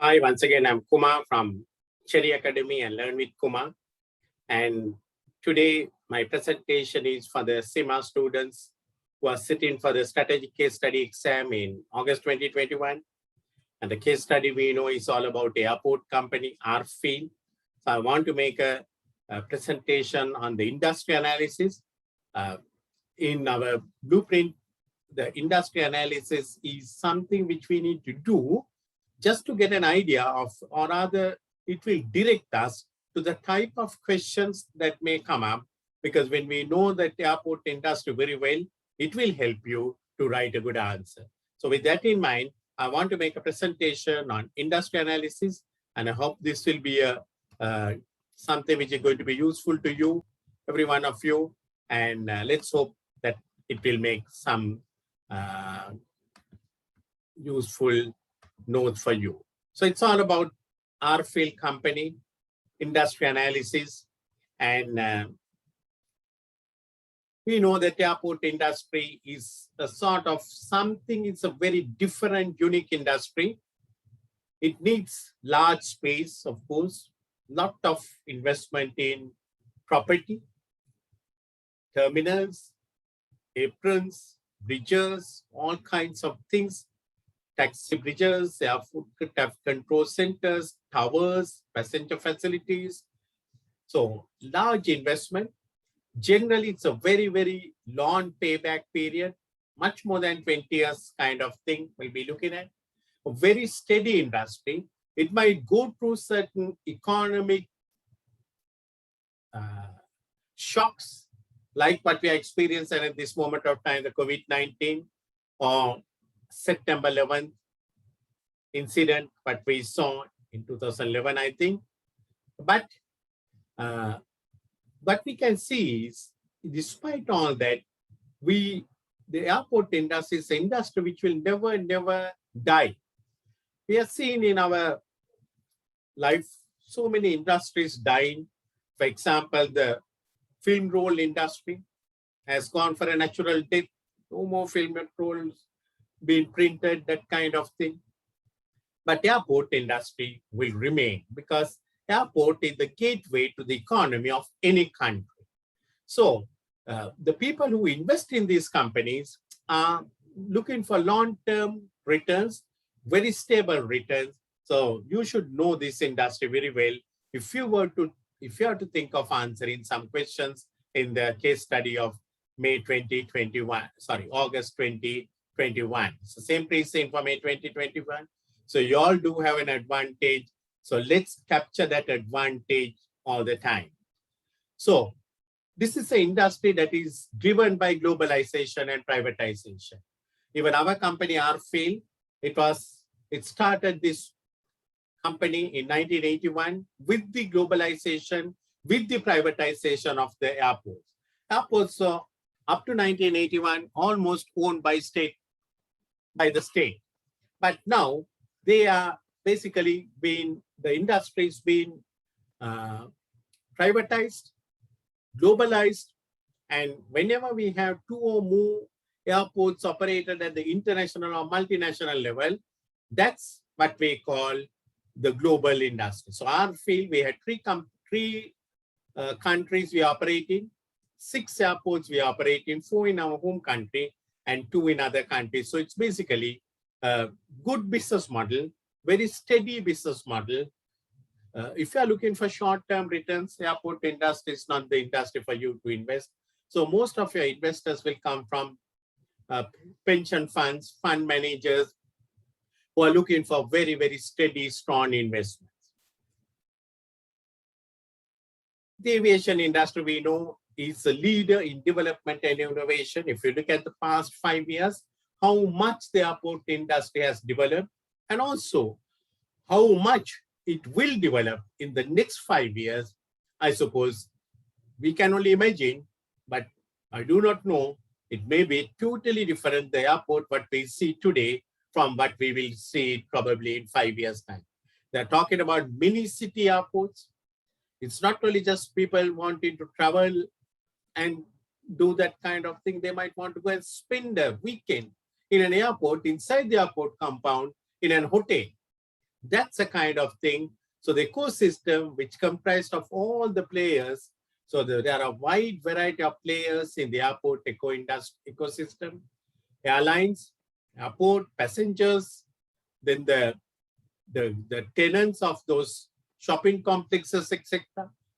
Hi, once again, I'm Kumar from Cherry Academy and Learn with Kumar. And today, my presentation is for the Cima students who are sitting for the strategic case study exam in August 2021. And the case study we know is all about airport company, Arrfield. So I want to make a presentation on the industry analysis. In our blueprint, the industry analysis is something which we need to do just to get an idea of, or rather, it will direct us to the type of questions that may come up, because when we know the airport industry very well, it will help you to write a good answer. So with that in mind, I want to make a presentation on industry analysis, and I hope this will be something which is going to be useful to you, every one of you, and let's hope that it will make some useful notes for you. So it's all about Arrfield company, industry analysis, and we know that the airport industry is a sort of something, it's a very different, unique industry. It needs large space, of course, lot of investment in property, terminals, aprons, bridges, all kinds of things, taxi bridges, airport control centers, towers, passenger facilities. So large investment. Generally, it's a very, very long payback period, much more than 20 years kind of thing we'll be looking at. A very steady industry. It might go through certain economic shocks, like what we are experiencing at this moment of time, the COVID-19 or September 11th incident, what we saw in 2011, I think. But what we can see is, despite all that, the airport industry is an industry which will never die. We have seen in our life so many industries dying. For example, the film roll industry has gone for a natural death. No more film rolls being printed, that kind of thing. But airport industry will remain, because airport is the gateway to the economy of any country. So the people who invest in these companies are looking for long-term returns, very stable returns. So you should know this industry very well if you have to think of answering some questions in the case study of August 2021. So same precinct for May 2021. So you all do have an advantage. So let's capture that advantage all the time. So this is an industry that is driven by globalization and privatization. Even our company, Arrfield, it started this company in 1981 with the globalization, with the privatization of the airports. Airports up to 1981 almost owned by the state. But now they are basically the industry's been privatized, globalized, and whenever we have two or more airports operated at the international or multinational level, that's what we call the global industry. So Arrfield, we had three countries we operate in, 6 airports we operate in, 4 in our home country and 2 in other countries. So it's basically a good business model, very steady business model. If you are looking for short-term returns, airport industry is not the industry for you to invest. So most of your investors will come from pension funds, fund managers, who are looking for very, very steady, strong investments. The aviation industry, we know, is a leader in development and innovation. If you look at the past 5 years, how much the airport industry has developed, and also how much it will develop in the next 5 years, I suppose we can only imagine, but I do not know. It may be totally different, the airport, what we see today, from what we will see probably in 5 years' time. They're talking about mini city airports. It's not really just people wanting to travel and do that kind of thing. They might want to go and spend a weekend in an airport, inside the airport compound, in an hotel. That's a kind of thing. So the ecosystem, which comprised of all the players, so there are a wide variety of players in the airport ecosystem, airlines, airport, passengers, then the tenants of those shopping complexes, etc.,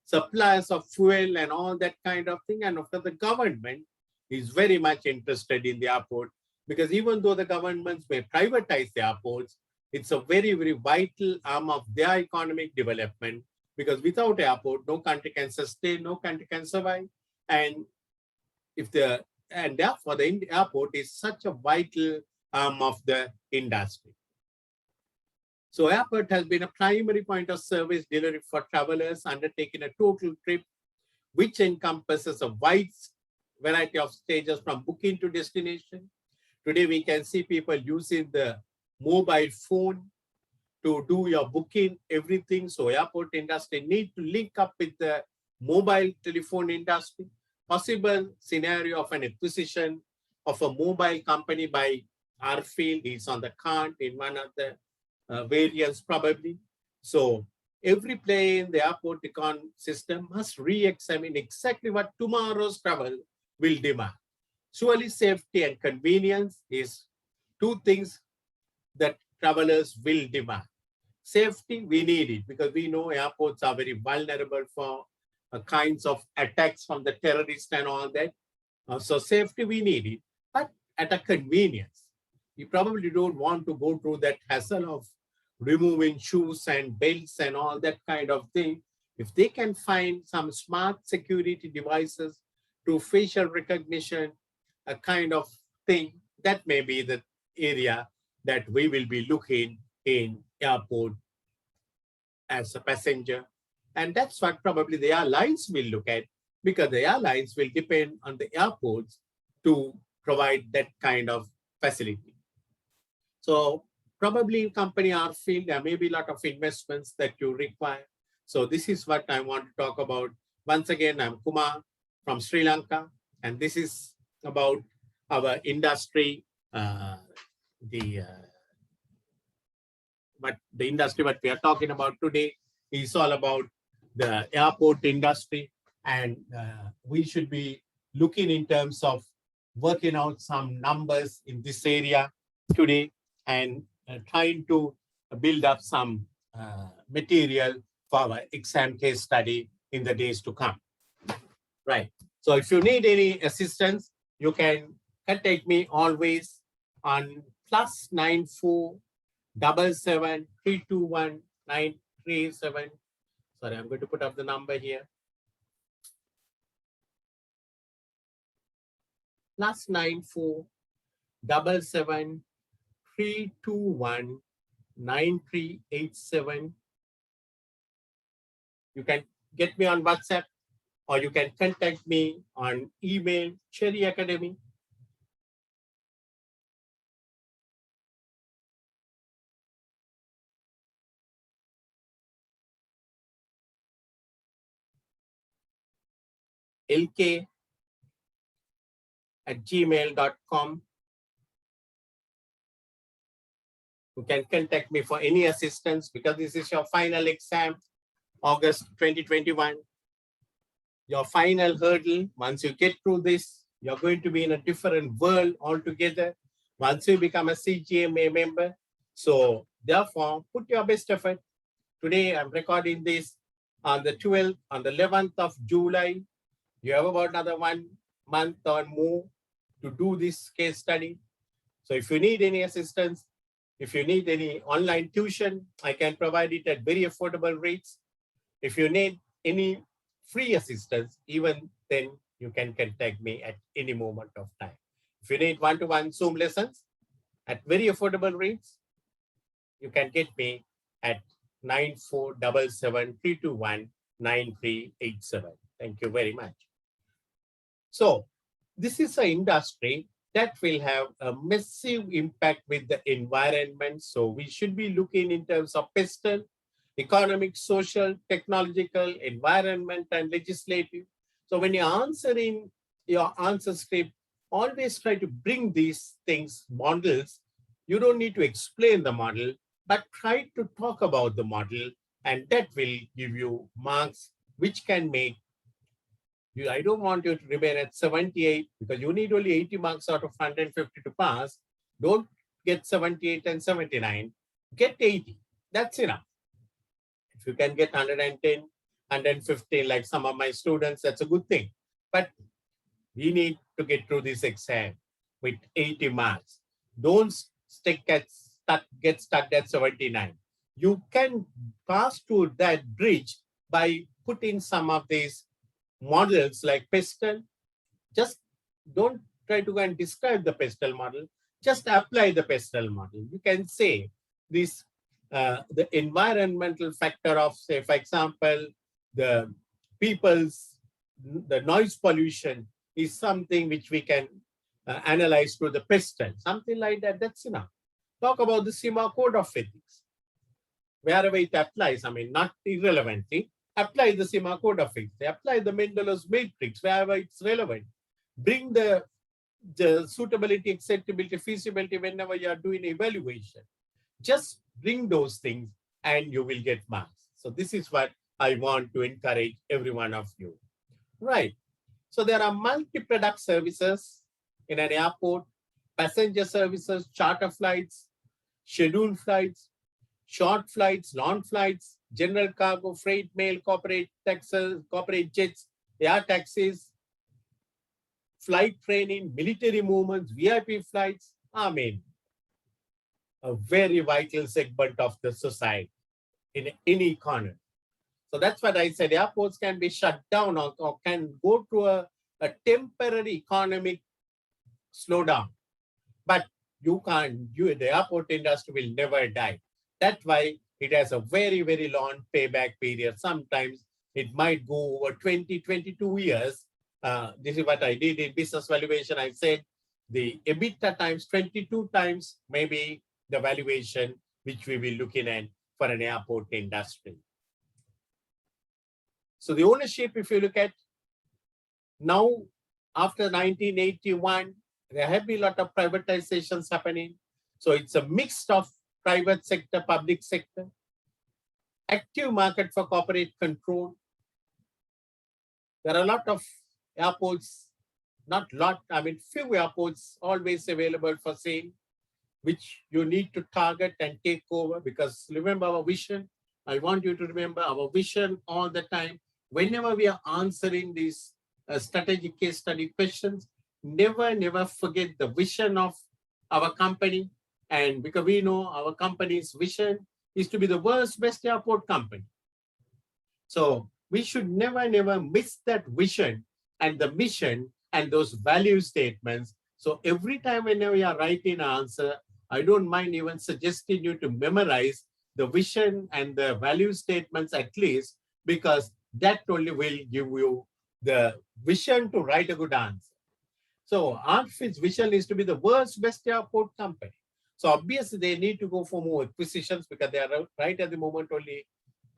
suppliers of fuel and all that kind of thing. And after the government is very much interested in the airport, because even though the governments may privatize the airports, it's a very, very vital arm of their economic development, because without airport, no country can sustain, no country can survive. And therefore the airport is such a vital arm of the industry. So airport has been a primary point of service delivery for travelers undertaking a total trip, which encompasses a wide variety of stages from booking to destination. Today, we can see people using the mobile phone to do your booking, everything. So airport industry need to link up with the mobile telephone industry. Possible scenario of an acquisition of a mobile company by Arrfield is on the card in one of the variants probably. So every player in the airport ecosystem must re-examine exactly what tomorrow's travel will demand. Surely safety and convenience is two things that travelers will demand. Safety, we need it because we know airports are very vulnerable for kinds of attacks from the terrorists and all that. So safety, we need it, but at a convenience. You probably don't want to go through that hassle of removing shoes and belts and all that kind of thing. If they can find some smart security devices to facial recognition, a kind of thing, that may be the area that we will be looking in airport as a passenger. And that's what probably the airlines will look at, because the airlines will depend on the airports to provide that kind of facility. So probably company Arrfield, there may be a lot of investments that you require. So this is what I want to talk about. Once again, I'm Kumar from Sri Lanka, and this is about our industry, the industry what we are talking about today is all about the airport industry, and we should be looking in terms of working out some numbers in this area today and trying to build up some material for our exam case study in the days to come. Right. So if you need any assistance, you can contact me always on +94 77 321 937. Sorry, I'm going to put up the number here. +94 77 321 9387. You can get me on WhatsApp, or you can contact me on email, Cherry Academy. lk@gmail.com. You can contact me for any assistance, because this is your final exam, August 2021. Your final hurdle. Once you get through this, you're going to be in a different world altogether once you become a CGMA member. So therefore, put your best effort. Today, I'm recording this on the 12th, on the 11th of July. You have about another 1 month or more to do this case study. So if you need any assistance, if you need any online tuition, I can provide it at very affordable rates. If you need any free assistance, even then you can contact me at any moment of time. If you need one-to-one Zoom lessons at very affordable rates, you can get me at 9477 321 9387. Thank you very much. So this is an industry that will have a massive impact with the environment. So we should be looking in terms of fiscal, economic, social, technological, environment, and legislative. So when you're answering your answer script, always try to bring these things, models. You don't need to explain the model. but try to talk about the model, and that will give you marks which can make you. I don't want you to remain at 78 because you need only 80 marks out of 150 to pass. Don't get 78 and 79, get 80. That's enough. If you can get 110, 115, like some of my students, that's a good thing. But we need to get through this exam with 80 marks. Don't get stuck at 79. You can pass through that bridge by putting some of these models like PESTEL. Just don't try to go and describe the PESTEL model. Just apply the PESTEL model. You can say this, the environmental factor of, say, for example, the noise pollution is something which we can analyze through the PESTEL. Something like that, that's enough. Talk about the Cima Code of Ethics. Wherever it applies, I mean, not irrelevantly, apply the Cima Code of Ethics. Apply the Mendel's matrix wherever it's relevant. Bring the suitability, acceptability, feasibility whenever you are doing evaluation. Just bring those things and you will get marks. So this is what I want to encourage every one of you. Right. So there are multi-product services in an airport, passenger services, charter flights, scheduled flights, short flights, long flights, general cargo, freight mail, corporate taxis, corporate jets, air taxis, flight training, military movements, VIP flights. I mean, a very vital segment of the society in any corner. So that's what I said, airports can be shut down or can go through a temporary economic slowdown. But the airport industry will never die. That's why it has a very, very long payback period. Sometimes it might go over 20, 22 years. This is what I did in business valuation. I said the EBITDA times 22 times maybe the valuation which we will be looking at for an airport industry. So the ownership, if you look at now, after 1981, there have been a lot of privatizations happening. So it's a mix of private sector, public sector, active market for corporate control. There are a lot of airports, not lot, I mean few airports always available for sale, which you need to target and take over, because remember our vision. I want you to remember our vision all the time. Whenever we are answering these strategic case study questions, never forget the vision of our company. And because we know our company's vision is to be the world's best airport company. So we should never miss that vision and the mission and those value statements. So every time whenever you are writing an answer, I don't mind even suggesting you to memorize the vision and the value statements at least, because that only will give you the vision to write a good answer. So Arrfield's vision is to be the world's best airport company. So obviously they need to go for more acquisitions because they are right at the moment only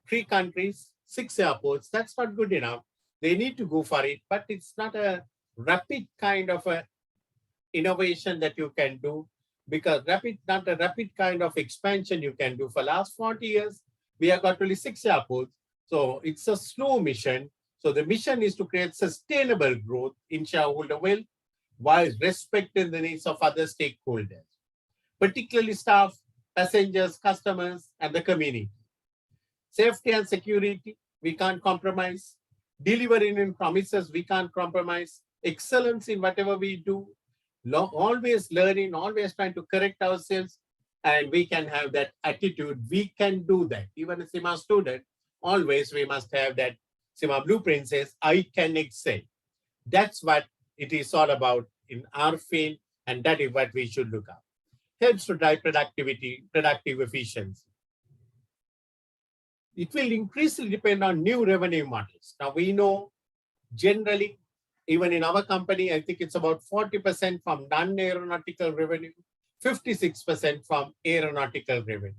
3 countries, 6 airports. That's not good enough. They need to go for it, but it's not a rapid kind of a innovation that you can do, because not a rapid kind of expansion you can do. For last 40 years, we have got only 6 airports. So it's a slow mission. So the mission is to create sustainable growth in shareholder wealth while respecting the needs of other stakeholders, particularly staff, passengers, customers, and the community. Safety and security, we can't compromise. Delivering in promises, we can't compromise. Excellence in whatever we do. Always learning, always trying to correct ourselves, and we can have that attitude. We can do that. Even a Cima student, always we must have that Cima blueprint says, I can excel. That's what it is all about in Arrfield, and that is what we should look at. Helps to drive productivity, productive efficiency. It will increasingly depend on new revenue models. Now we know generally, even in our company, I think it's about 40% from non-aeronautical revenue, 56% from aeronautical revenue.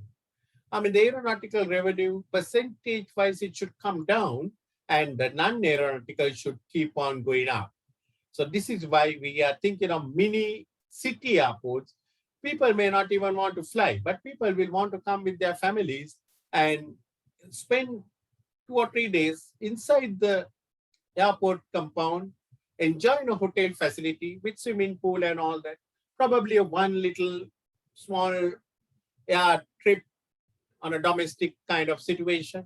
I mean, the aeronautical revenue percentage-wise, it should come down, and the non-aeronautical should keep on going up. So this is why we are thinking of mini city airports, People may not even want to fly, but people will want to come with their families and spend 2 or 3 days inside the airport compound, enjoying a hotel facility with swimming pool and all that. Probably one little small trip on a domestic kind of situation.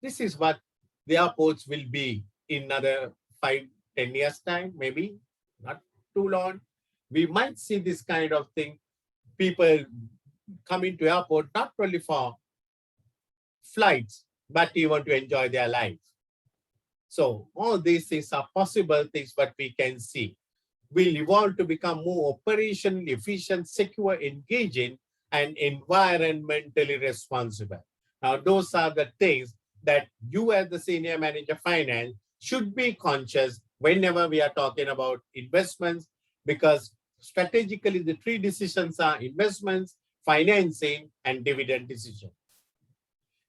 This is what the airports will be in another 5-10 years time, maybe not too long. We might see this kind of thing. People coming to airport not only for flights, but even to enjoy their life. So all these things are possible things what we can see. Will evolve to become more operationally efficient, secure, engaging, and environmentally responsible. Now, those are the things that you as the senior manager finance should be conscious whenever we are talking about investments, because strategically the 3 decisions are investments, financing, and dividend decision.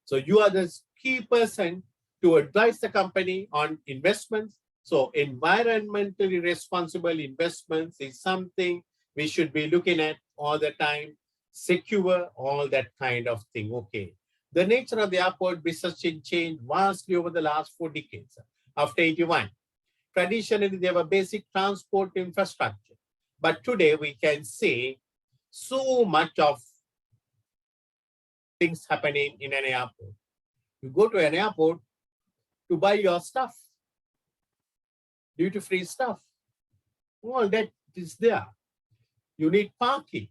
So you are the key person to advise the company on investments. So environmentally responsible investments is something we should be looking at all the time, secure, all that kind of thing. Okay. The nature of the airport business changed vastly over the last 4 decades. After 81, traditionally they were basic transport infrastructure. But today we can see so much of things happening in an airport. You go to an airport to buy your stuff, duty-free stuff. All that is there. You need parking.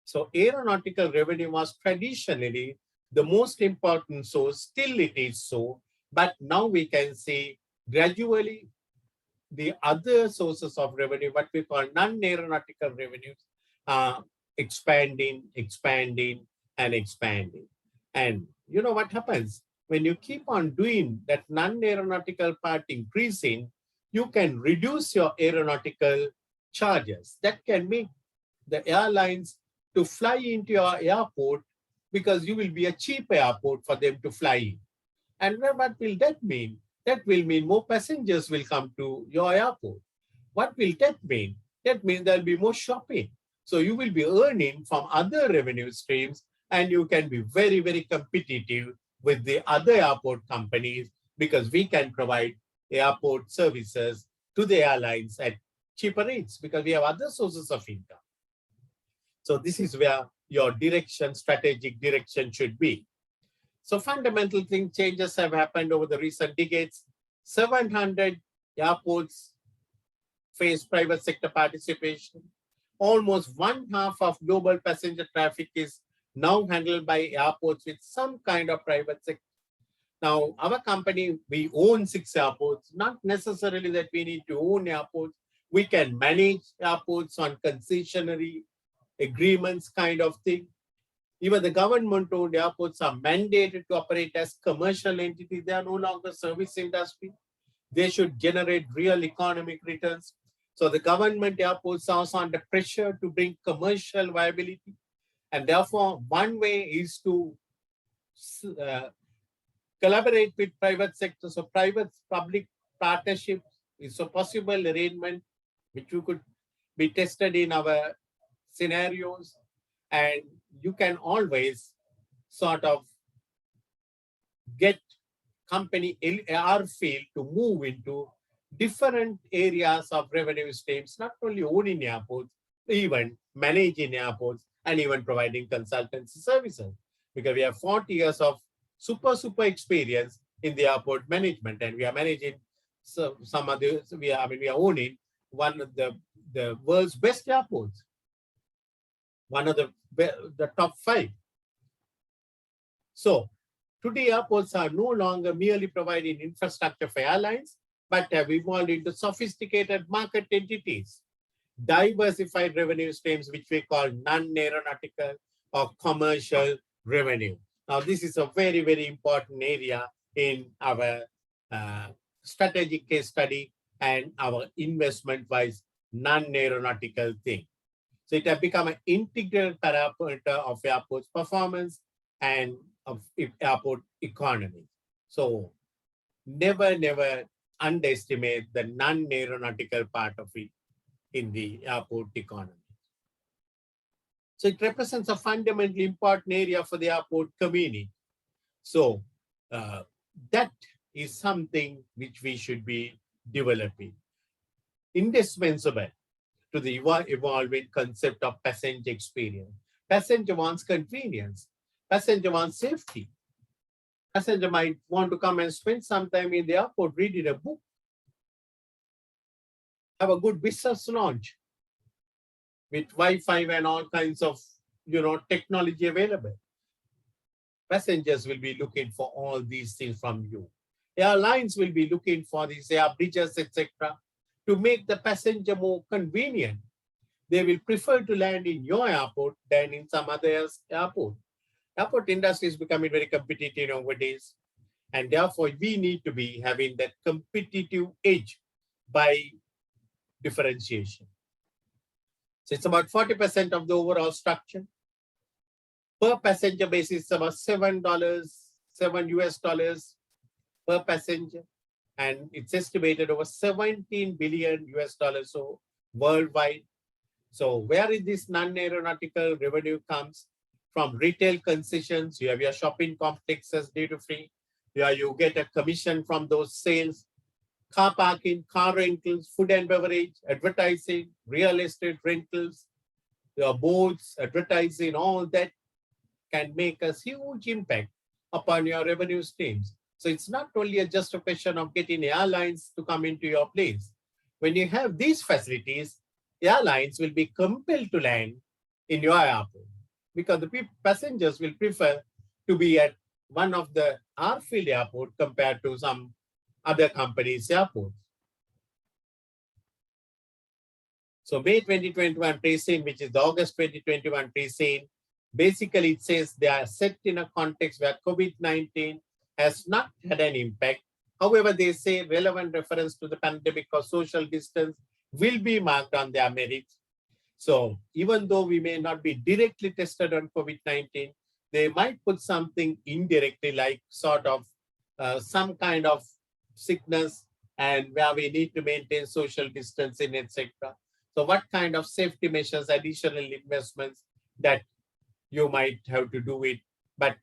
So aeronautical revenue was traditionally the most important source. Still it is so, but now we can see gradually the other sources of revenue, what we call non-aeronautical revenues, are expanding, and expanding. And you know what happens? When you keep on doing that non-aeronautical part increasing, you can reduce your aeronautical charges. That can make the airlines to fly into your airport because you will be a cheap airport for them to fly in. And what will that mean? That will mean more passengers will come to your airport. What will that mean? That means there will be more shopping. So you will be earning from other revenue streams, and you can be very, very competitive with the other airport companies because we can provide airport services to the airlines at cheaper rates because we have other sources of income. So this is where your direction, strategic direction should be. So fundamental changes have happened over the recent decades. 700 airports face private sector participation. Almost 1/2 of global passenger traffic is now handled by airports with some kind of private sector. Now, our company, we own 6 airports, not necessarily that we need to own airports. We can manage airports on concessionary agreements kind of thing. Even the government-owned airports are mandated to operate as commercial entities. They are no longer service industry. They should generate real economic returns. So the government airports are also under pressure to bring commercial viability. And therefore, one way is to collaborate with private sector. So private-public partnership is a possible arrangement which you could be tested in our scenarios. And you can always sort of get company Arrfield to move into different areas of revenue streams, not only owning airports, even managing airports, and even providing consultancy services. Because we have 40 years of super experience in the airport management, and we are managing some of the, we are owning one of the world's best airports, one of the top 5. So today airports are no longer merely providing infrastructure for airlines, but have evolved into sophisticated market entities, diversified revenue streams, which we call non-aeronautical or commercial revenue. Now, this is a very, very important area in our strategic case study and our investment-wise non-aeronautical thing. So it has become an integral parameter of airport's performance and of airport economy. So never underestimate the non-aeronautical part of it in the airport economy. So it represents a fundamentally important area for the airport community. So that is something which we should be developing. Indispensable to the evolving concept of passenger experience. Passenger wants convenience. Passenger wants safety. Passenger might want to come and spend some time in the airport, reading a book, have a good business launch with Wi-Fi and all kinds of technology available. Passengers will be looking for all these things from you. Airlines will be looking for these air bridges, etc., to make the passenger more convenient. They will prefer to land in your airport than in some other airport. Airport industry is becoming very competitive nowadays, and therefore we need to be having that competitive edge by differentiation. So it's about 40% of the overall structure. Per passenger basis, about $7 US per passenger, and it's estimated over 17 billion US dollars so worldwide. So where is this non-aeronautical revenue comes? From retail concessions. You have your shopping complexes duty-free. You get a commission from those sales. Car parking, car rentals, food and beverage, advertising, real estate rentals, your boards, advertising, all that can make a huge impact upon your revenue streams. So it's not only just a question of getting airlines to come into your place. When you have these facilities, airlines will be compelled to land in your airport because the passengers will prefer to be at one of the Arrfield airport compared to some other companies' airports. So May 2021 tracing, which is the August 2021 tracing, basically it says they are set in a context where COVID-19 has not had an impact. However, they say relevant reference to the pandemic or social distance will be marked on their merits. So even though we may not be directly tested on COVID-19, they might put something indirectly like sort of some kind of sickness and where we need to maintain social distancing, etc. So what kind of safety measures, additional investments that you might have to do it. But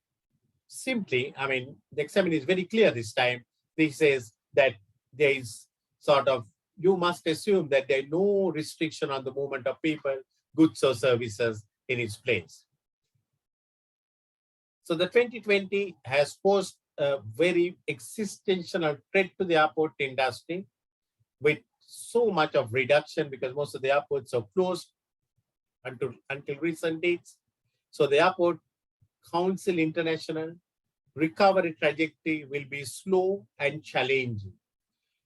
simply, I mean, the examiner is very clear this time. He says that there is sort of, you must assume that there is no restriction on the movement of people, goods or services in its place. So the 2020 has posed a very existential threat to the airport industry with so much of reduction because most of the airports are closed until recent dates. So the Airport Council International recovery trajectory will be slow and challenging.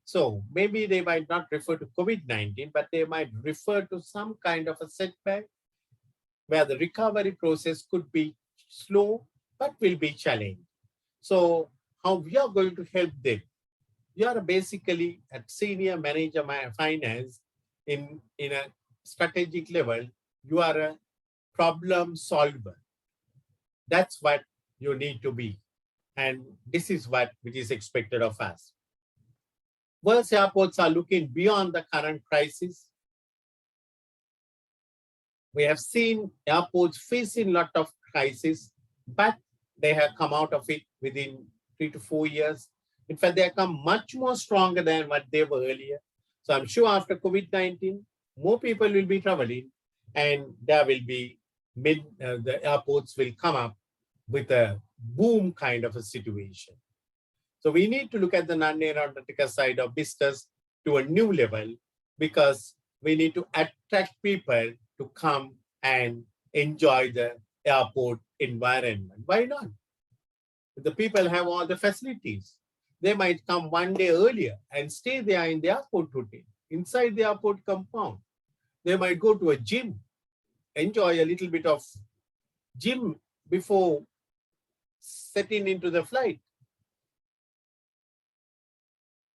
So maybe they might not refer to COVID-19, but they might refer to some kind of a setback where the recovery process could be slow, but will be challenging. So how we are going to help them? You are basically at senior manager finance in a strategic level, you are a problem solver. That's what you need to be. And this is what which is expected of us. World airports are looking beyond the current crisis. We have seen airports facing a lot of crises, but they have come out of it within 3 to 4 years. In fact, they have come much more stronger than what they were earlier. So I'm sure after COVID-19, more people will be traveling and there will be the airports will come up with a boom kind of a situation. So we need to look at the non-aeronautical side of business to a new level because we need to attract people to come and enjoy the airport environment. Why not? The people have all the facilities. They might come one day earlier and stay there in the airport hotel, inside the airport compound. They might go to a gym, enjoy a little bit of gym before setting into the flight.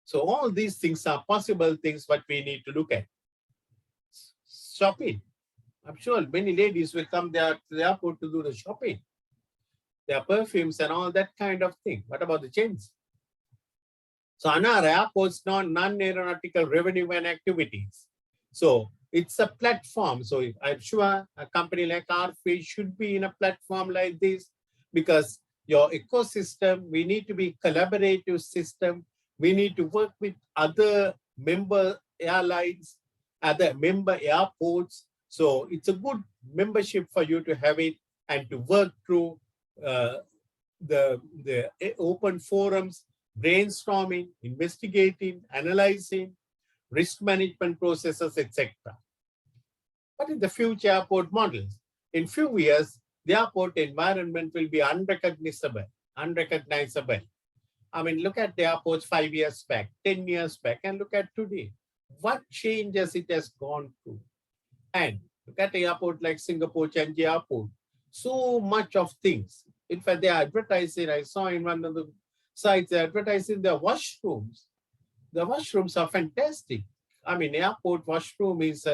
So all these things are possible things what we need to look at. Shopping. I'm sure many ladies will come there to the airport to do the shopping. Their perfumes and all that kind of thing. What about the gents? So on our airports, non-aeronautical revenue and activities. So it's a platform. So I'm sure a company like Arrfield should be in a platform like this, because your ecosystem, we need to be collaborative system. We need to work with other member airlines, other member airports. So it's a good membership for you to have it and to work through the open forums, brainstorming, investigating, analyzing, risk management processes, etc. What is the future airport models? In few years, the airport environment will be unrecognizable. I mean, look at the airports 5 years back, 10 years back, and look at today. What changes it has gone through? And look at the airport like Singapore Changi Airport. So much of things. In fact, they are advertising, I saw in one of the sites, they're advertising their washrooms. The washrooms are fantastic. I mean, airport washroom is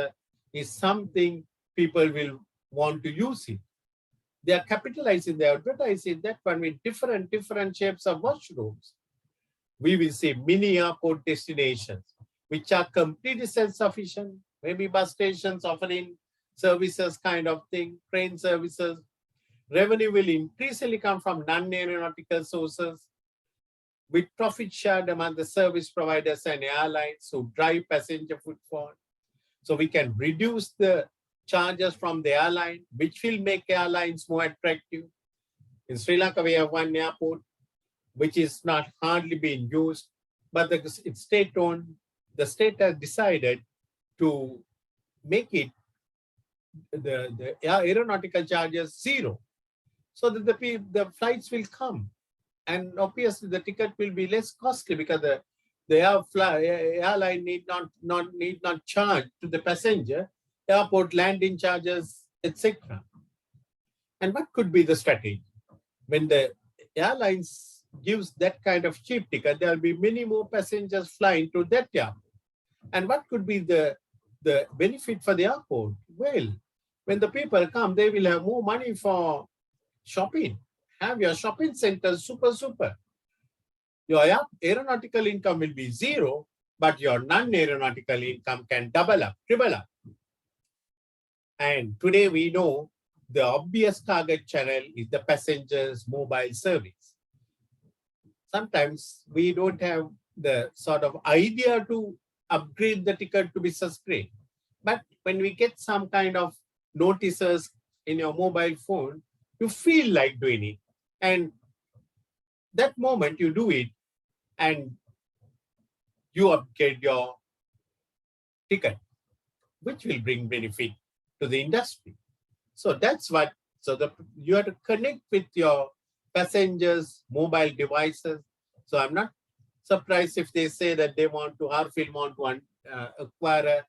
something people will want to use it. They are capitalizing, they are advertising that one with different shapes of washrooms. We will see mini airport destinations, which are completely self-sufficient, maybe bus stations offering services kind of thing, train services. Revenue will increasingly come from non-aeronautical sources, with profit shared among the service providers and airlines who drive passenger footfall. So we can reduce the charges from the airline, which will make airlines more attractive. In Sri Lanka, we have one airport, which is not hardly being used, but it's state-owned. The state has decided to make it the aeronautical charges zero, so that the flights will come. And obviously the ticket will be less costly, because the airline need not charge to the passenger, airport landing charges, etc. And what could be the strategy? When the airlines gives that kind of cheap ticket, there will be many more passengers flying to that airport. And what could be the benefit for the airport? Well, when the people come, they will have more money for shopping. Have your shopping centers super. Your aeronautical income will be zero, but your non-aeronautical income can double up, triple up. And today we know the obvious target channel is the passengers' mobile service. Sometimes we don't have the sort of idea to upgrade the ticket to be sustained. But when we get some kind of notices in your mobile phone, you feel like doing it. And that moment you do it, and you upgrade your ticket, which will bring benefit to the industry. So that's what, you have to connect with your passengers' mobile devices. So I'm not surprised if they say that they want to, Arrfield want to acquire a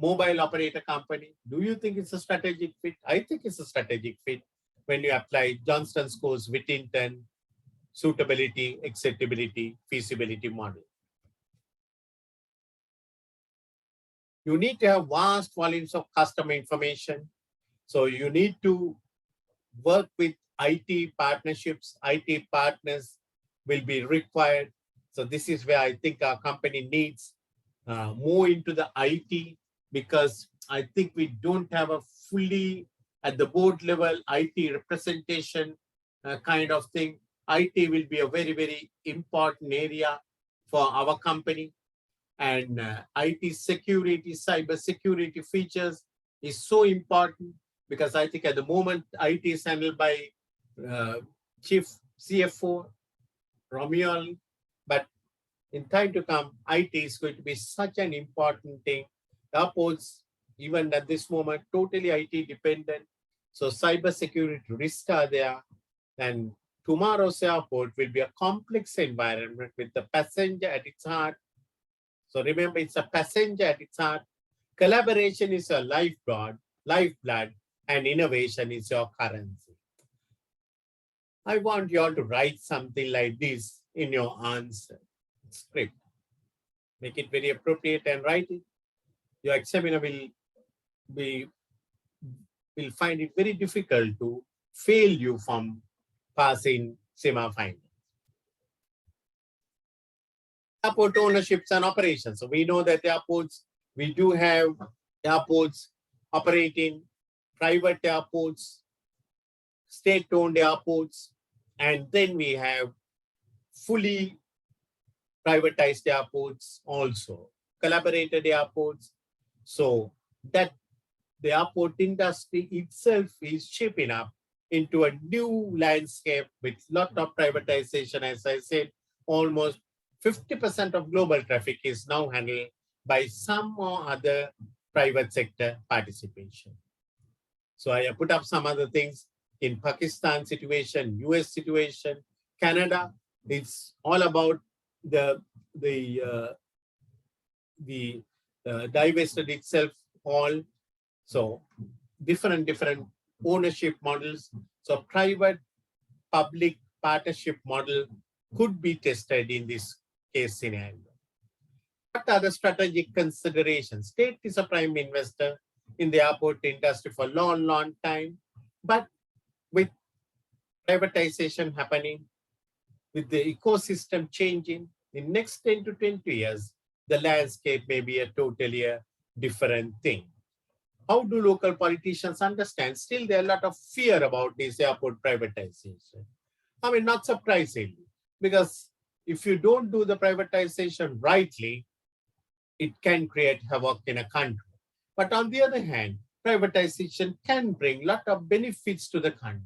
mobile operator company. Do you think it's a strategic fit? I think it's a strategic fit when you apply Johnston scores, Whittington, suitability, acceptability, feasibility model. You need to have vast volumes of customer information. So you need to work with IT partnerships. IT partners will be required. So this is where I think our company needs more into the IT, because I think we don't have a fully at the board level IT representation kind of thing. IT will be a very important area for our company. And IT security, cyber security features is so important, because I think at the moment IT is handled by Chief CFO, Romeo, but in time to come, IT is going to be such an important thing. Airports, even at this moment, totally IT dependent. So cyber security risks are there. And tomorrow's airport will be a complex environment with the passenger at its heart. So remember, it's a passenger at its heart. Collaboration is your lifeblood, and innovation is your currency. I want you all to write something like this in your answer script. Make it very appropriate and write it. Your examiner will find it very difficult to fail you from passing Cima findings. Airport ownerships and operations. So we know that the airports, we do have airports operating, private airports, state-owned airports, and then we have fully privatized airports also, collaborated airports. So that the airport industry itself is shaping up into a new landscape with lot of privatization. As I said, almost 50% of global traffic is now handled by some or other private sector participation. So I put up some other things in Pakistan situation, US situation, Canada. It's all about the divested itself all. So different ownership models. So private public partnership model could be tested in this case scenario. What are the strategic considerations? State is a prime investor in the airport industry for a long time, but with privatization happening, with the ecosystem changing, in next 10 to 20 years, the landscape may be a totally different thing. How do local politicians understand? Still, there are a lot of fear about this airport privatization. I mean, not surprisingly, because if you don't do the privatization rightly, it can create havoc in a country. But on the other hand, privatization can bring a lot of benefits to the country.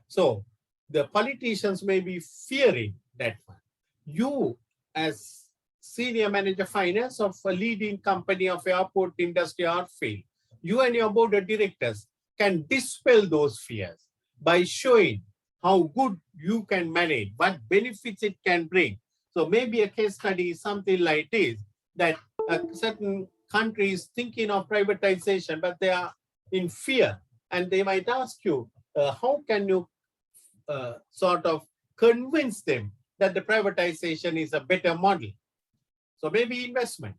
So the politicians may be fearing that one. You, as senior manager finance of a leading company of airport industry, Arrfield, you and your board of directors can dispel those fears by showing how good you can manage, what benefits it can bring. So maybe a case study is something like this, that a certain country is thinking of privatization, but they are in fear. And they might ask you, how can you sort of convince them that the privatization is a better model? So maybe investment,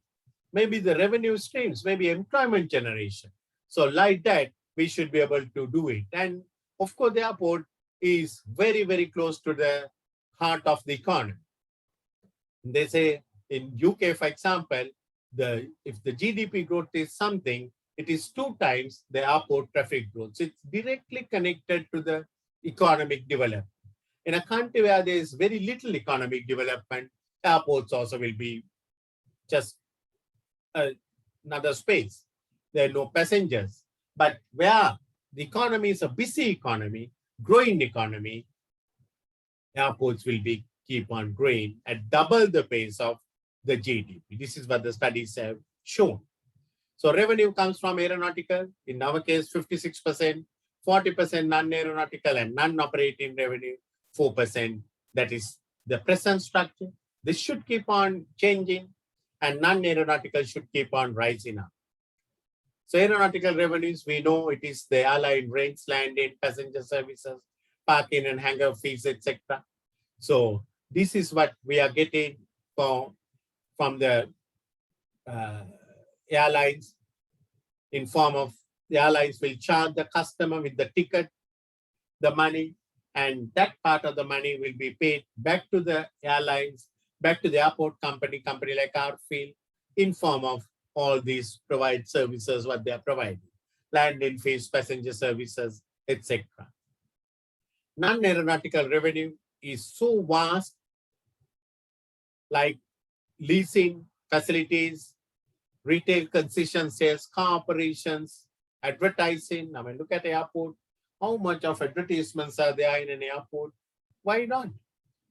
maybe the revenue streams, maybe employment generation. So like that, we should be able to do it. And of course, the airport is very close to the heart of the economy. They say in UK, for example, if the GDP growth is something, it is 2 times the airport traffic growth. So it's directly connected to the economic development. In a country where there is very little economic development, airports also will be just another space. There are no passengers. But where the economy is a busy economy, growing economy, airports will be keep on growing at double the pace of the GDP. This is what the studies have shown. So revenue comes from aeronautical, in our case 56%, 40% non-aeronautical and non-operating revenue, 4%. That is the present structure. This should keep on changing and non-aeronautical should keep on rising up. So aeronautical revenues, we know it is the airline rents, landing, passenger services, parking and hangar fees, etc. So this is what we are getting from the airlines, in form of the airlines will charge the customer with the ticket, the money, and that part of the money will be paid back to the airlines, back to the airport company like Arrfield, in form of all these provide services, what they are providing, landing fees, passenger services, etc. Non-aeronautical revenue is so vast, like leasing facilities, retail concession sales, car operations, advertising. I mean, look at the airport. How much of advertisements are there in an airport? Why not?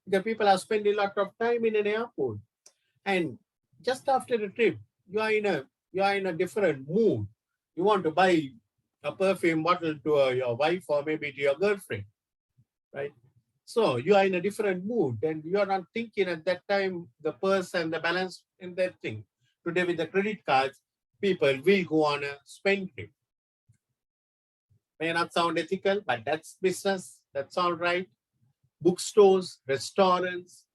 Because people are spending a lot of time in an airport. And just after the trip, you are in a different mood. You want to buy a perfume bottle to your wife or maybe to your girlfriend, right? So you are in a different mood and you are not thinking at that time the purse and the balance in that thing. Today with the credit cards, people will go on a spend trip. May not sound ethical, but that's business. That's all right. Bookstores, restaurants,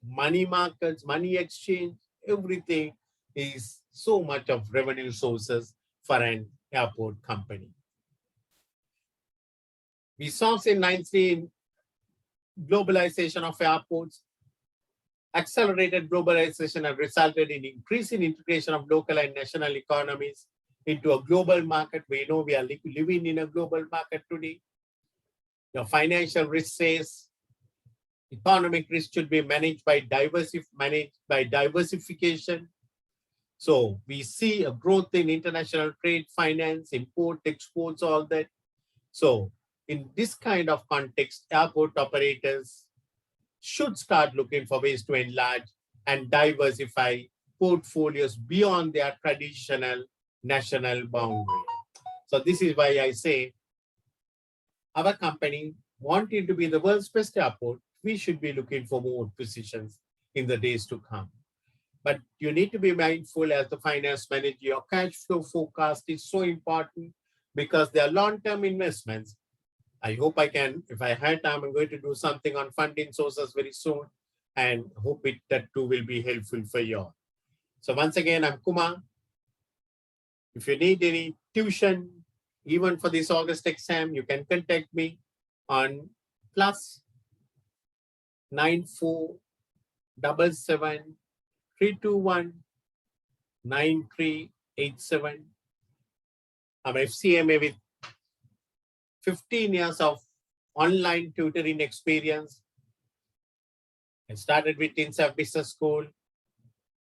money markets, money exchange, everything is so much of revenue sources for an airport company. We saw in 19 globalization of airports. Accelerated globalization have resulted in increasing integration of local and national economies into a global market. We know we are living in a global market today. Your financial risk says economic risk should be managed by diversification. So we see a growth in international trade, finance, import, exports, all that. So in this kind of context, airport operators should start looking for ways to enlarge and diversify portfolios beyond their traditional national boundary. So this is why I say our company wanting to be the world's best airport, we should be looking for more positions in the days to come. But you need to be mindful as the finance manager, your cash flow forecast is so important because they are long-term investments. I hope I can, if I had time, I'm going to do something on funding sources very soon and hope that too will be helpful for you all. So once again, I'm Kumar. If you need any tuition, even for this August exam, you can contact me on +9477 321 9387. I'm FCMA with 15 years of online tutoring experience. I started with INSAF Business School,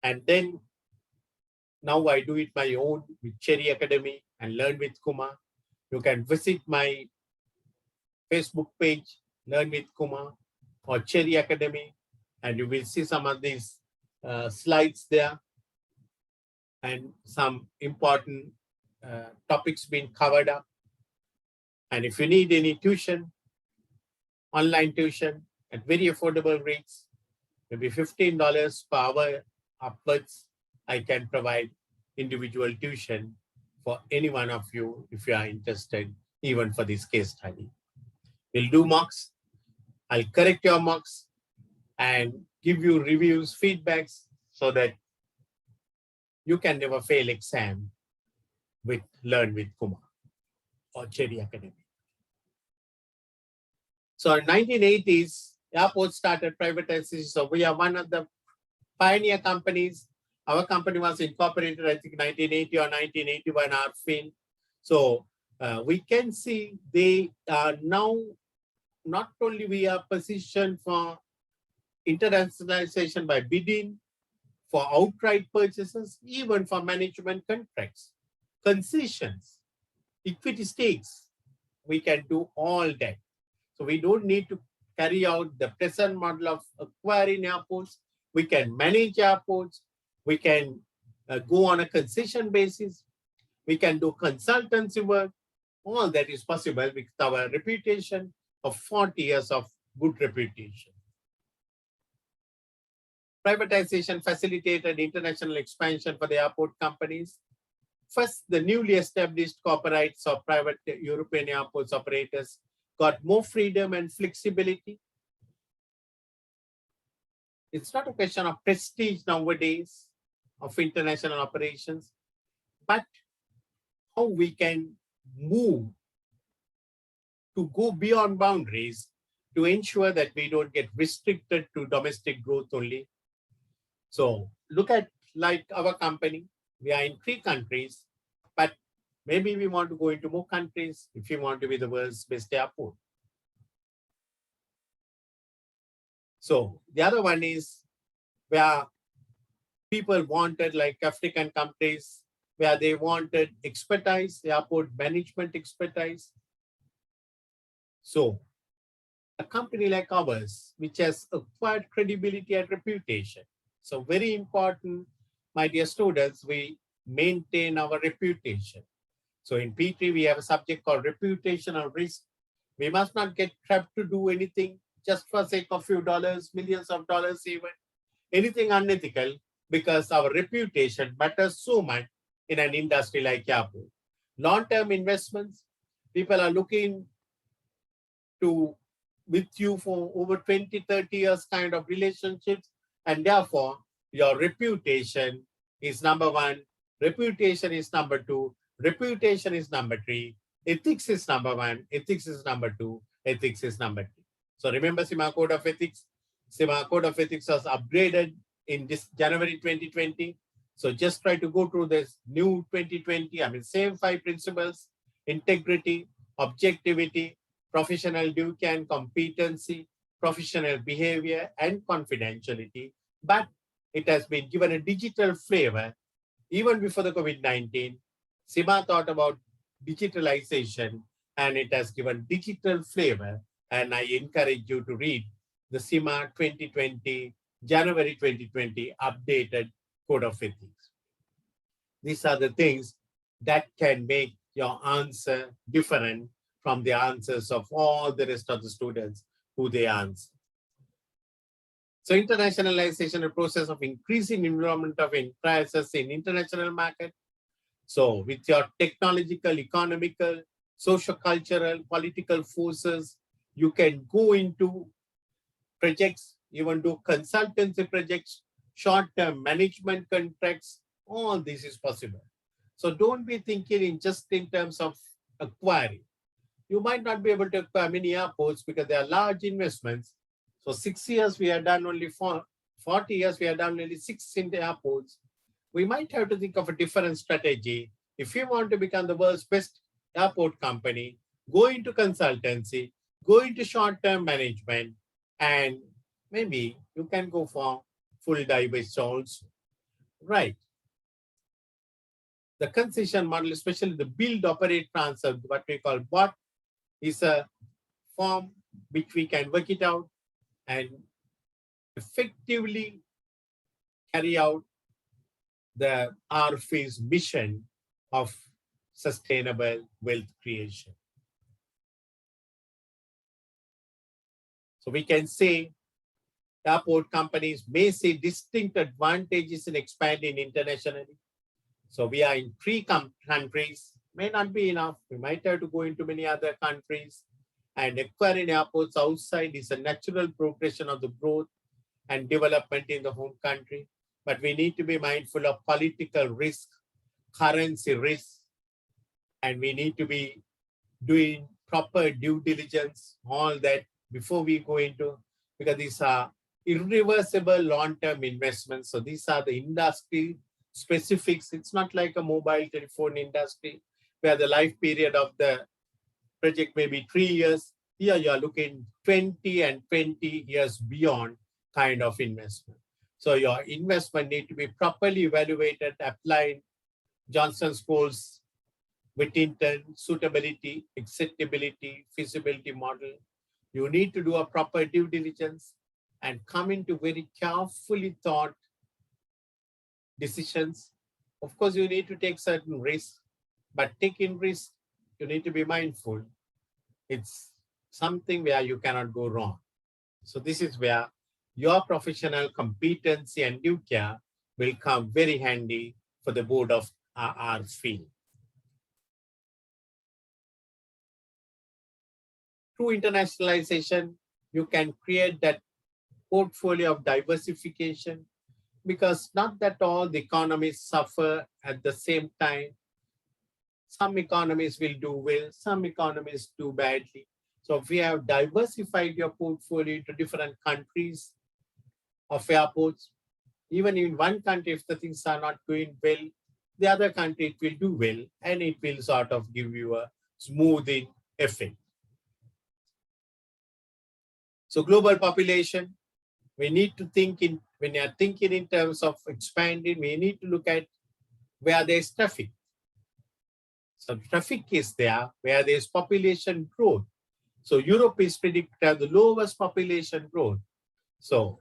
and then now I do it my own with Cherry Academy and Learn with Kumar. You can visit my Facebook page, Learn with Kumar or Cherry Academy, and you will see some of these slides there and some important topics being covered up. And if you need any tuition, online tuition at very affordable rates, maybe $15 per hour upwards, I can provide individual tuition for any one of you if you are interested, even for this case study. We'll do mocks. I'll correct your mocks and give you reviews, feedbacks, so that you can never fail exam with Learn with Kumar or Cherry Academy. So in 1980s, airports started privatization. So we are one of the pioneer companies. Our company was incorporated, I think, 1980 or 1981, Arrfield. So we can see they are now, not only we are positioned for internationalization by bidding, for outright purchases, even for management contracts, concessions, equity stakes, we can do all that. So we don't need to carry out the present model of acquiring airports. We can manage airports. We can go on a concession basis. We can do consultancy work. All that is possible with our reputation of 40 years of good reputation. Privatization facilitated international expansion for the airport companies. First, the newly established corporates or private European airports operators got more freedom and flexibility. It's not a question of prestige nowadays of international operations, but how we can move to go beyond boundaries to ensure that we don't get restricted to domestic growth only. So look at like our company, we are in 3 countries, but maybe we want to go into more countries if we want to be the world's best airport. So the other one is where people wanted, like African countries, where they wanted expertise, airport management expertise. So a company like ours, which has acquired credibility and reputation. So very important, my dear students, we maintain our reputation. So in P3, we have a subject called reputational risk. We must not get trapped to do anything just for sake of few dollars, millions of dollars even, anything unethical, because our reputation matters so much in an industry like airport. Long-term investments, people are looking to with you for over 20, 30 years kind of relationships, and therefore your reputation is number 1, reputation is number 2, reputation is number 3, ethics is number 1, ethics is number 2, ethics is number 3. So remember Cima Code of Ethics? Cima Code of Ethics was upgraded in this January 2020. So just try to go through this new 2020, same 5 principles: integrity, objectivity, professional duty and competency, professional behavior, and confidentiality. But it has been given a digital flavor. Even before the COVID-19, Cima thought about digitalization, and it has given digital flavor. And I encourage you to read the Cima 2020, January 2020 updated Code of Ethics. These are the things that can make your answer different from the answers of all the rest of the students who they answer. So internationalization, a process of increasing involvement of enterprises in international market. So with your technological, economical, socio-cultural, political forces, you can go into projects, even do consultancy projects, short-term management contracts. All this is possible. So don't be thinking in terms of acquiring. You might not be able to acquire many airports because they are large investments. So 6 years we have done only 40 years we have done only 6 in the airports. We might have to think of a different strategy. If you want to become the world's best airport company, go into consultancy, go into short-term management, and maybe you can go for full divest also. Right. The concession model, especially the build, operate, transfer, what we call BOT, is a form which we can work it out and effectively carry out the Arrfield's mission of sustainable wealth creation. So we can say airport companies may see distinct advantages in expanding internationally. So we are in 3 countries, may not be enough. We might have to go into many other countries, and acquiring airports outside is a natural progression of the growth and development in the home country. But we need to be mindful of political risk, currency risk, and we need to be doing proper due diligence, all that before we go into, because these are irreversible long-term investments. So these are the industry specifics. It's not like a mobile telephone industry where the life period of the project may be 3 years. Here you are looking 20 and 20 years beyond kind of investment. So your investment need to be properly evaluated, applied Johnson scores with intent, suitability, acceptability, feasibility model. You need to do a proper due diligence and come into very carefully thought decisions. Of course, you need to take certain risks, but taking risks, you need to be mindful. It's something where you cannot go wrong. So this is where your professional competency and due care will come very handy for the board of Arrfield. Through internationalization, you can create that portfolio of diversification, because not that all the economies suffer at the same time. Some economies will do well, some economies do badly. So if we have diversified your portfolio to different countries of airports, even in one country, if the things are not going well, the other country it will do well, and it will sort of give you a smoothing effect. So global population, we need to think in, when you are thinking in terms of expanding, we need to look at where there is traffic. So traffic is there where there is population growth. So Europe is predicted to have the lowest population growth. So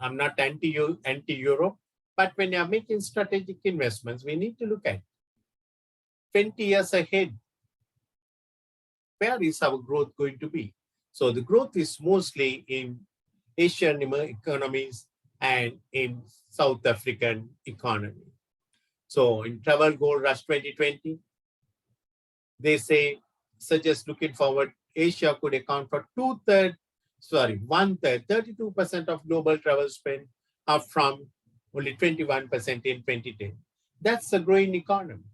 I'm not anti-Europe, but when you are making strategic investments, we need to look at 20 years ahead. Where is our growth going to be? So the growth is mostly in Asian economies and in South African economy. So in Travel Gold Rush 2020, they say, suggest looking forward, Asia could account for 1/3, 32% of global travel spend, up from only 21% in 2010. That's a growing economy.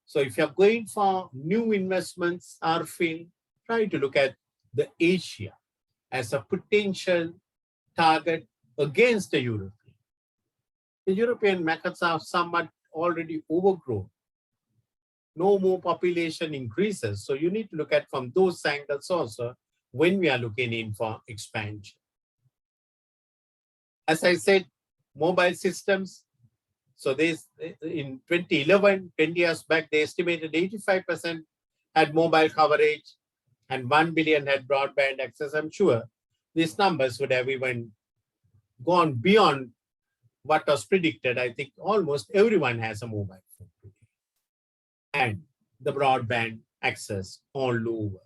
So if you're going for new investments, Arrfield, try to look at the Asia as a potential target against the Europe. The European markets are somewhat already overgrown. No more population increases. So you need to look at from those angles also when we are looking in for expansion. As I said, mobile systems. So this in 2011, 20 years back, they estimated 85% had mobile coverage and 1 billion had broadband access. I'm sure these numbers would have even gone beyond what was predicted. I think almost everyone has a mobile phone today. And the broadband access all over.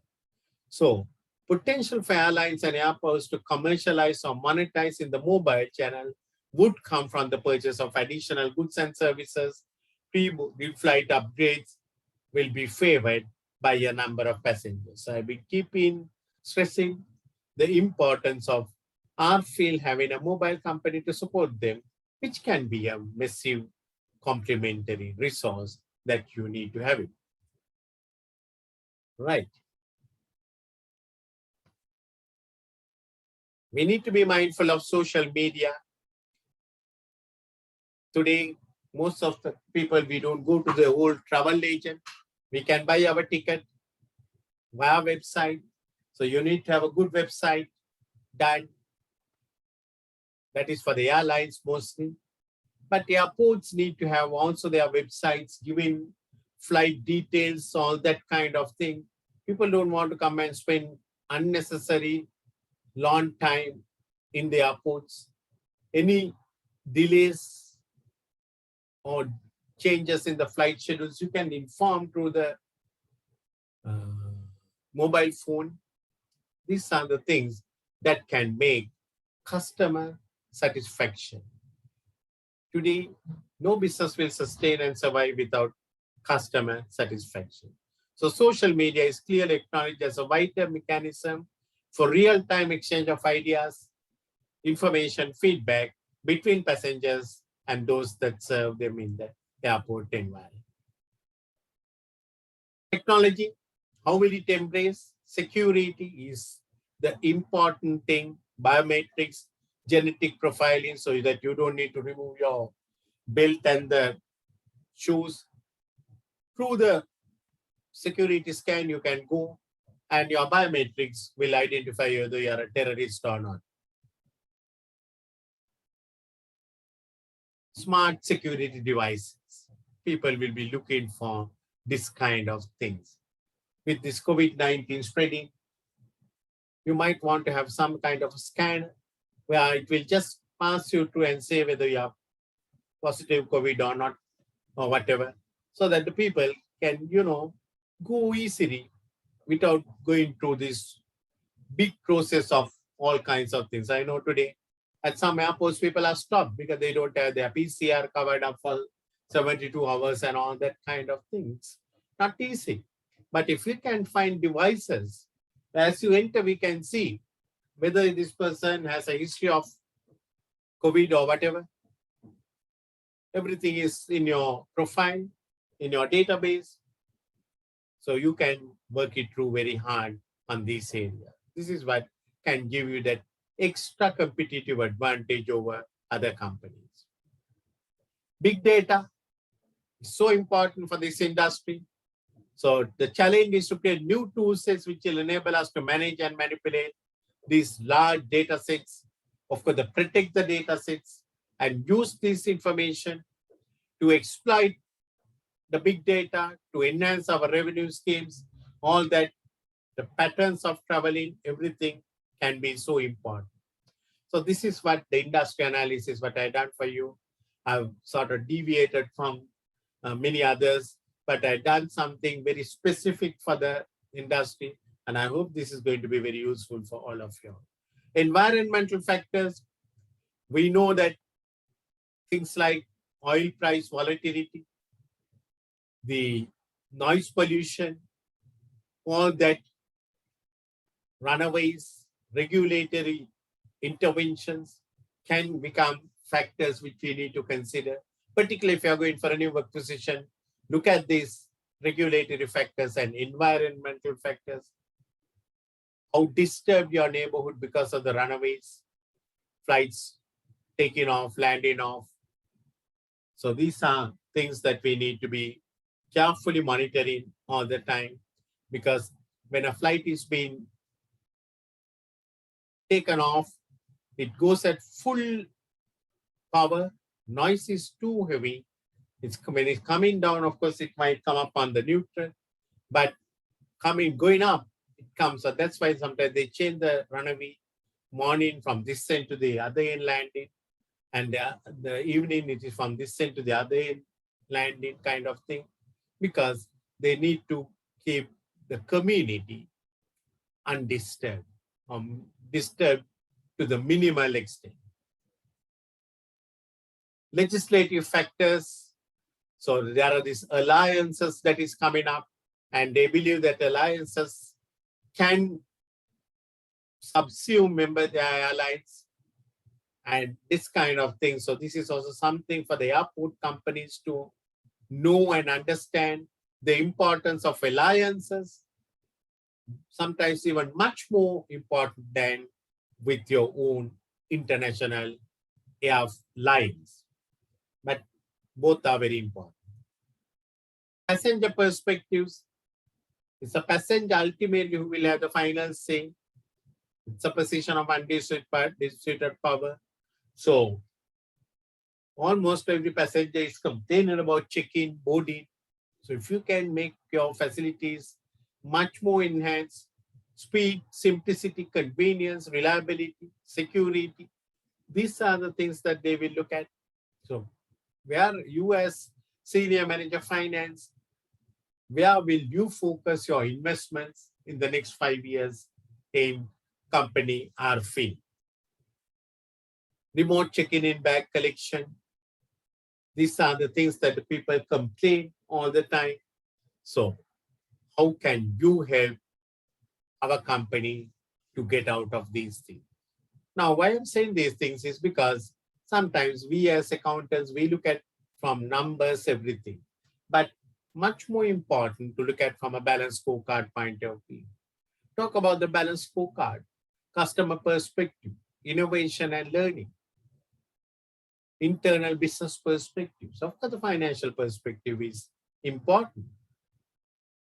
So potential for airlines and airports to commercialize or monetize in the mobile channel would come from the purchase of additional goods and services. Pre-flight upgrades will be favored by a number of passengers. So I've been keeping stressing the importance of Arrfield having a mobile company to support them, which can be a massive complementary resource that you need to have it. Right. We need to be mindful of social media. Today, most of the people, we don't go to the old travel agent. We can buy our ticket via website. So you need to have a good website done. That is for the airlines mostly. But the airports need to have also their websites giving flight details, all that kind of thing. People don't want to come and spend unnecessary long time in the airports. Any delays or changes in the flight schedules, you can inform through the mobile phone. These are the things that can make customer satisfaction. Today, no business will sustain and survive without customer satisfaction. So social media is clearly acknowledged as a vital mechanism for real-time exchange of ideas, information, feedback between passengers and those that serve them in the airport environment. Technology, how will it embrace? Security is the important thing. Biometrics, genetic profiling, so that you don't need to remove your belt and the shoes. Through the security scan, you can go and your biometrics will identify whether you are a terrorist or not. Smart security devices. People will be looking for this kind of things. With this COVID-19 spreading, you might want to have some kind of a scanner where it will just pass you through and say whether you have positive COVID or not, or whatever, so that the people can, go easily without going through this big process of all kinds of things. I know today at some airports, people are stopped because they don't have their PCR covered up for 72 hours and all that kind of things. Not easy. But if we can find devices, as you enter, we can see whether this person has a history of COVID or whatever. Everything is in your profile, in your database. So you can work it through very hard on this area. This is what can give you that extra competitive advantage over other companies. Big data is so important for this industry. So the challenge is to create new tool sets which will enable us to manage and manipulate these large data sets, of course, protect the data sets and use this information to exploit the big data, to enhance our revenue schemes, all that, the patterns of traveling, everything can be so important. So this is what the industry analysis, what I've done for you. I've sort of deviated from many others, but I've done something very specific for the industry, and I hope this is going to be very useful for all of you. Environmental factors, we know that things like oil price volatility, the noise pollution, all that, runaways, regulatory interventions can become factors which we need to consider, particularly if you are going for a new work position. Look at these regulatory factors and environmental factors. How disturbed your neighborhood because of the runaways, flights taking off, landing off, So these are things that we need to be carefully monitoring all the time, because when a flight is being taken off, it goes at full power, noise is too heavy. When it's coming down, of course, it might come up on the neutral, but going up, it comes. So that's why sometimes they change the runway morning from this end to the other end landing, and the evening it is from this end to the other end landing kind of thing, because they need to keep the community undisturbed, disturbed to the minimal extent. Legislative factors. So there are these alliances that is coming up, and they believe that alliances can subsume member allies and this kind of thing. So this is also something for the airport companies to know and understand, the importance of alliances, sometimes even much more important than with your own international airlines. But both are very important. Passenger perspectives. It's a passenger ultimately who will have the final say. It's a position of undisputed power. So almost every passenger is complaining about check-in, boarding. So if you can make your facilities much more enhanced, speed, simplicity, convenience, reliability, security, these are the things that they will look at. So where you as senior manager finance, where will you focus your investments in the next 5 years in company Arrfield? Remote check-in and bag collection. These are the things that the people complain all the time. So how can you help our company to get out of these things? Now, why I'm saying these things is because sometimes we as accountants, we look at from numbers, everything, but much more important to look at from a balanced scorecard point of view. Talk about the balanced scorecard, customer perspective, innovation and learning, internal business perspectives. Of course, the financial perspective is important.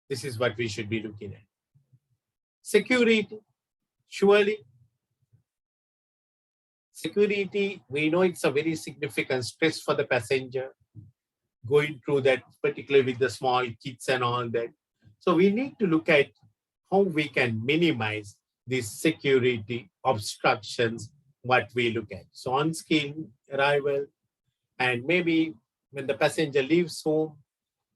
This is what we should be looking at. Security, surely. Security, we know it's a very significant stress for the passenger going through that, particularly with the small kids and all that. So we need to look at how we can minimize these security obstructions, what we look at. So on-screen arrival, and maybe when the passenger leaves home,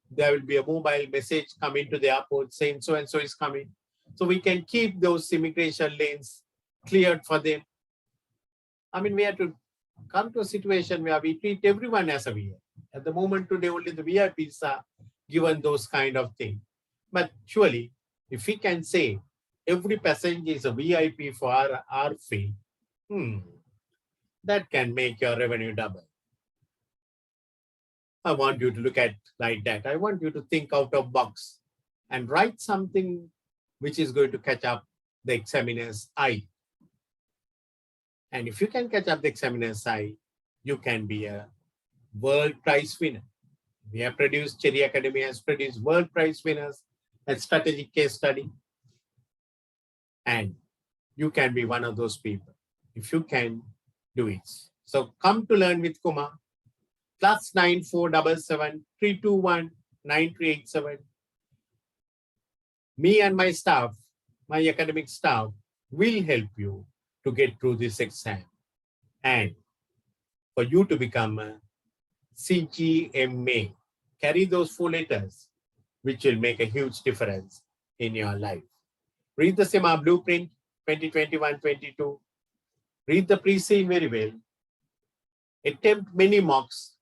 there will be a mobile message coming to the airport saying so-and-so is coming. So we can keep those immigration lanes cleared for them. I mean, we have to come to a situation where we treat everyone as a VIP. At the moment today, only the VIPs are given those kind of things. But surely, if we can say every passenger is a VIP for our fee, that can make your revenue double. I want you to look at like that. I want you to think out of box and write something which is going to catch up the examiner's eye. And if you can catch up the examiner's eye, you can be a world prize winner. We have produced, Cherry Academy has produced world prize winners at strategic case study. And you can be one of those people if you can do it. So come to learn with Kumar. +9477 321 9387. Me and my staff, my academic staff, will help you to get through this exam and for you to become a CGMA. Carry those 4 letters, which will make a huge difference in your life. Read the Cima Blueprint 2021-22. Read the pre-scene very well. Attempt many mocks.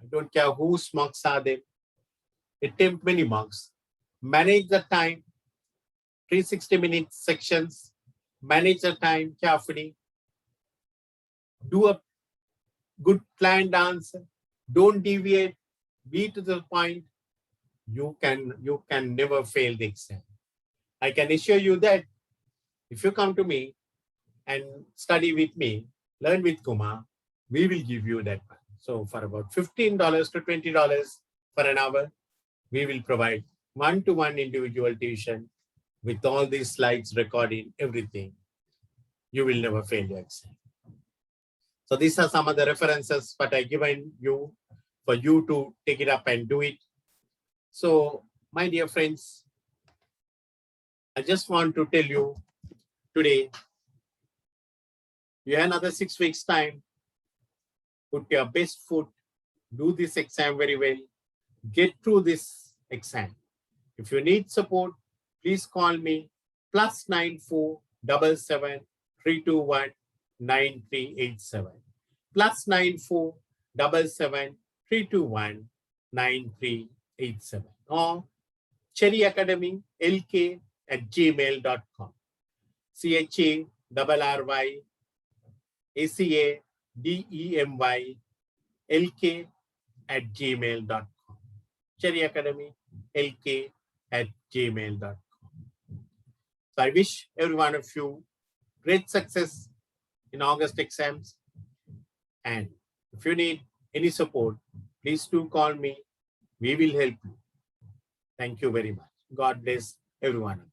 I don't care whose mocks are they. Attempt many mocks. Manage the time. 360-minute sections. Manage the time carefully. Do a good planned answer. Don't deviate. Be to the point. You can never fail the exam. I can assure you that if you come to me and study with me, learn with Kumar, we will give you that one. So for about $15 to $20 per an hour, we will provide one-to-one individual tuition with all these slides, recording, everything. You will never fail your exam. So these are some of the references that I given you for you to take it up and do it. So my dear friends, I just want to tell you today, you have another 6 weeks time. Put your best foot, do this exam very well, get through this exam. If you need support, please call me +94 77 321 9387. +94 77 321 9387 or cherryacademy@gmail.com. CHARRYACADEMY@gmail.com. cherryacademy@gmail.com. So I wish every one of you great success in August exams. And if you need any support, please do call me. We will help you. Thank you very much. God bless everyone.